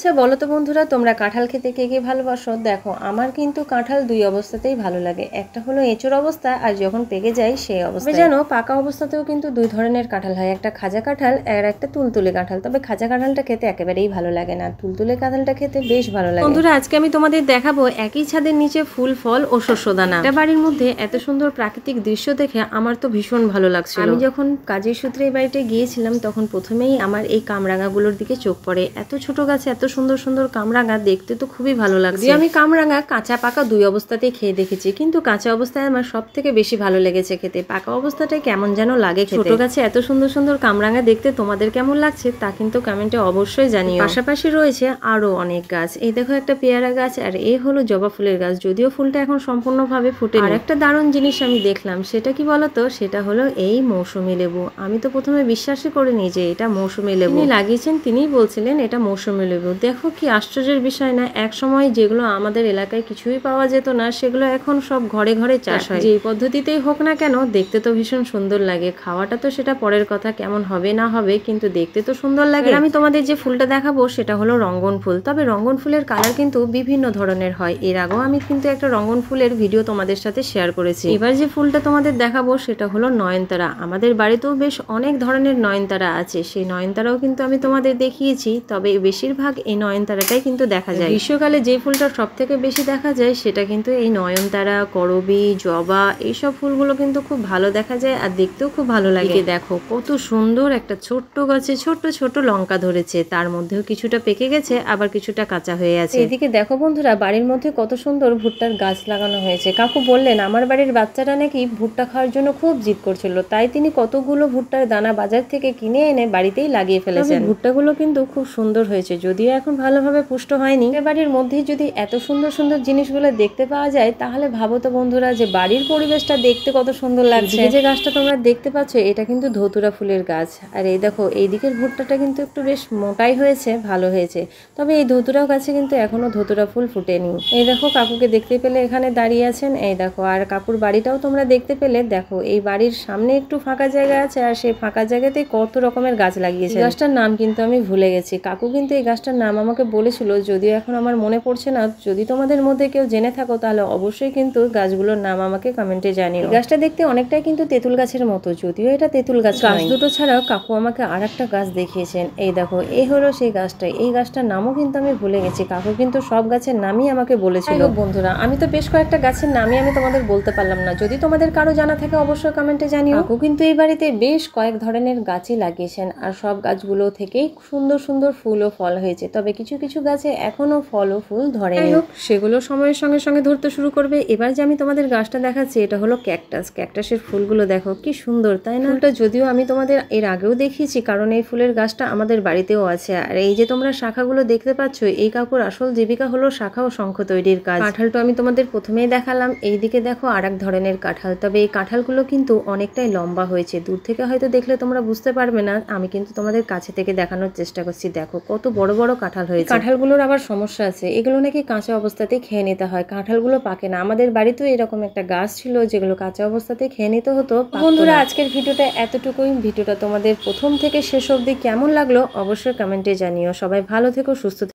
আচ্ছা বলো তো বন্ধুরা, তোমরা কাঁঠাল খেতে কে কে ভালোবাসো? দেখো আমার কিন্তু কাঁঠাল দুই অবস্থাতেই ভালো লাগে। একটা হলো এঁচোড় অবস্থা, আর যখন পেকে যায় সেই অবস্থা। জানো পাকা অবস্থাতেও কিন্তু দুই ধরনের কাঁঠাল হয়, একটা খাজা কাঁঠাল আর একটা তুলতুলে কাঁঠাল। তবে খাজা কাঁঠালটা খেতে একেবারেই ভালো লাগে না, তুলতুলে কাঁঠালটা খেতে বেশ ভালো লাগে। বন্ধুরা আজকে আমি তোমাদের দেখাবো একই ছাদের নিচে ফুল ফল ও শস্যদানা। একটা বাড়ির মধ্যে এত সুন্দর প্রাকৃতিক দৃশ্য দেখে আমার তো ভীষণ ভালো লাগছিল। আমি যখন কাজের সূত্রে এই বাড়িতে গিয়েছিলাম তখন প্রথমেই আমার এই কামরাঙাগুলোর দিকে চোখ পড়ে। এত ছোট গাছে এত সুন্দর সুন্দর কামরাঙা, দেখতে তো খুবই ভালো লাগছে। আমি কামরাঙা কাঁচা পাকা দুই অবস্থাতেই খেয়ে দেখেছি, কিন্তু কাঁচা অবস্থায় আমার সব থেকে বেশি ভালো লেগেছে খেতে। পাকা অবস্থাটাই কেমন যেন লাগে খেতে। ছোট গাছে এত সুন্দর সুন্দর কামরাঙা দেখতে তোমাদের কেমন লাগছে তা কিন্তু কমেন্টে অবশ্যই জানিও। পাশাপাশি রয়েছে আরো অনেক গাছ। এই দেখো একটা পেয়ারা গাছ, আর এই হলো জবা ফুলের গাছ, যদিও ফুলটা এখন সম্পূর্ণভাবে ফুটেনি। আর একটা দারুণ জিনিস আমি দেখলাম, সেটা কি বলতো? সেটা হলো এই মৌসুমী লেবু। আমি তো প্রথমে বিশ্বাসই করিনি যে এটা মৌসুমী লেবু। তিনি লাগিয়েছেন, তিনিই বলছিলেন এটা মৌসুমী লেবু। দেখো কি আশ্চর্যের বিষয় না, এক সময় যেগুলো আমাদের এলাকায় কিছুই পাওয়া যেত না সেগুলো এখন সব ঘরে ঘরে চাষ হয়। যে পদ্ধতিতেই হোক না কেন দেখতে তো ভীষণ সুন্দর লাগে। খাওয়াটা তো সেটা পরের কথা, কেমন হবে না হবে, কিন্তু দেখতে তো সুন্দর লাগে। আমি তোমাদের যে ফুলটা দেখাবো সেটা হলো রঙ্গন ফুল। তবে রঙ্গন ফুলের কালার কিন্তু বিভিন্ন ধরনের হয়। এর আগেও আমি কিন্তু একটা রঙ্গন ফুলের ভিডিও তোমাদের সাথে শেয়ার করেছি। এবার যে ফুলটা তোমাদের দেখাবো সেটা হলো নয়নতারা। আমাদের বাড়িতেও বেশ অনেক ধরনের নয়নতারা আছে, সেই নয়নতারাও কিন্তু আমি তোমাদের দেখিয়েছি। তবে বেশিরভাগ এই নয়নতারাটাই কিন্তু দেখা যায়। গ্রীষ্মকালে যে ফুলটা সব থেকে বেশি দেখা যায় সেটা কিন্তু এই নয়নতারা, করবী, জবা, এইসব ফুলগুলো কিন্তু খুব ভালো দেখা যায় আর দেখতেও খুব ভালো লাগে। দেখো কত সুন্দর একটা ছোট্ট গাছে ছোট্ট ছোট লঙ্কা ধরেছে, তার মধ্যেও কিছুটা পেকে গেছে আবার কিছুটা কাঁচা হয়ে আছে। এদিকে দেখো বন্ধুরা, বাড়ির মধ্যে কত সুন্দর ভুট্টার গাছ লাগানো হয়েছে। কাকু বললেন আমার বাড়ির বাচ্চারা নাকি ভুট্টা খাওয়ার জন্য খুব জিদ করছিল, তাই তিনি কতগুলো ভুট্টার দানা বাজার থেকে কিনে এনে বাড়িতেই লাগিয়ে ফেলেছেন। ভুট্টাগুলো কিন্তু খুব সুন্দর হয়েছে, যদিও এখন ভালোভাবে পুষ্ট হয়নি। বাড়ির মধ্যেই যদি এত সুন্দর সুন্দর জিনিসগুলো দেখতে পাওয়া যায়, তাহলে ভাবো তো বন্ধুরা যে বাড়ির পরিবেশটা দেখতে কত সুন্দর লাগছে। যে গাছটা তোমরা দেখতে পাচ্ছ এটা কিন্তু ধতুরা ফুলের গাছ। আর এই দেখো এই দিকের ভুট্টাটা কিন্তু একটু বেশ মোটাই হয়েছে, ভালো হয়েছে। তবে এই ধতুরা গাছে কিন্তু এখনো ধতুরা ফুল ফুটেনি। এই দেখো কাকুকে দেখতে পেলে এখানে দাঁড়িয়ে আছেন। এই দেখো আর কাকুর বাড়িটাও তোমরা দেখতে পেলে। দেখো এই বাড়ির সামনে একটু ফাঁকা জায়গা আছে, আর সেই ফাঁকা জায়গাতে কত রকমের গাছ লাগিয়েছে। গাছটার নাম কিন্তু আমি ভুলে গেছি। কাকু কিন্তু এই গাছটার নাম আমাকে বলেছিল, যদিও এখন আমার মনে পড়ছে না। যদি তোমাদের মধ্যে কেউ জেনে থাকো তাহলে অবশ্যই কিন্তু গাছগুলোর নাম আমাকে কমেন্টে জানিও। গাছটা দেখতে অনেকটাই কিন্তু তেঁতুল গাছের মতো, যদিও এটা তেঁতুল গাছ। গাছ দুটো ছাড়াও কাকু আমাকে আর একটা গাছ দেখিয়েছেন। এই দেখো এই হলো সেই গাছটা। এই গাছটার নামও কিন্তু আমি ভুলে গেছি। কাকু কিন্তু সব গাছের নামই আমাকে বলেছিল। বন্ধুরা আমি তো বেশ কয়েকটা গাছের নামই আমি তোমাদের বলতে পারলাম না, যদি তোমাদের কারো জানা থাকে অবশ্যই কমেন্টে জানিও। কাকু কিন্তু এই বাড়িতে বেশ কয়েক ধরনের গাছই লাগিয়েছেন, আর সব গাছগুলো থেকেই সুন্দর সুন্দর ফুল ও ফল হয়েছে। তবে কিছু কিছু গাছে এখনো ফল ও ফুল ধরেনি, সেগুলো সময়ের সঙ্গে সঙ্গে ধরতে শুরু করবে। এবার যে আমি তোমাদের গাছটা দেখাচ্ছি এটা হলো ক্যাকটাস। ক্যাকটাসের ফুলগুলো দেখো কি সুন্দর, তাই না? ফুলটা যদিও আমি তোমাদের এর আগেও দেখিয়েছি, কারণ এই ফুলের গাছটা আমাদের বাড়িতেও আছে। আর এই যে তোমরা শাখাগুলো দেখতে পাচ্ছ, এই কাকুর আসল জীবিকা হলো শাখা ও শঙ্খ তৈরির কাজ। কাঁঠালটা আমি তোমাদের প্রথমেই দেখালাম। এইদিকে দেখো আর এক ধরনের কাঁঠাল। তবে এই কাঁঠালগুলো কিন্তু অনেকটাই লম্বা হয়েছে, দূর থেকে হয়তো দেখলে তোমরা বুঝতে পারবে না, আমি কিন্তু তোমাদের কাছে থেকে দেখানোর চেষ্টা করছি। দেখো কত বড় বড় কাঁঠাল হয়েছে। কাঁঠালগুলোর আবার সমস্যা আছে, এগুলো নাকি কাঁচা অবস্থাতেই খেয়ে নিতে হয়, কাঁঠালগুলো পাকে না। আমাদের বাড়িতেও এরকম একটা গাছ ছিল যেগুলো কাঁচা অবস্থাতেই খেয়ে নিতে হতো। বন্ধুরা আজকের ভিডিওটা এতটুকুই। ভিডিওটা তোমাদের প্রথম থেকে শেষ অবধি কেমন লাগলো অবশ্যই কমেন্টে জানিও। সবাই ভালো থেকো, সুস্থ থেকো।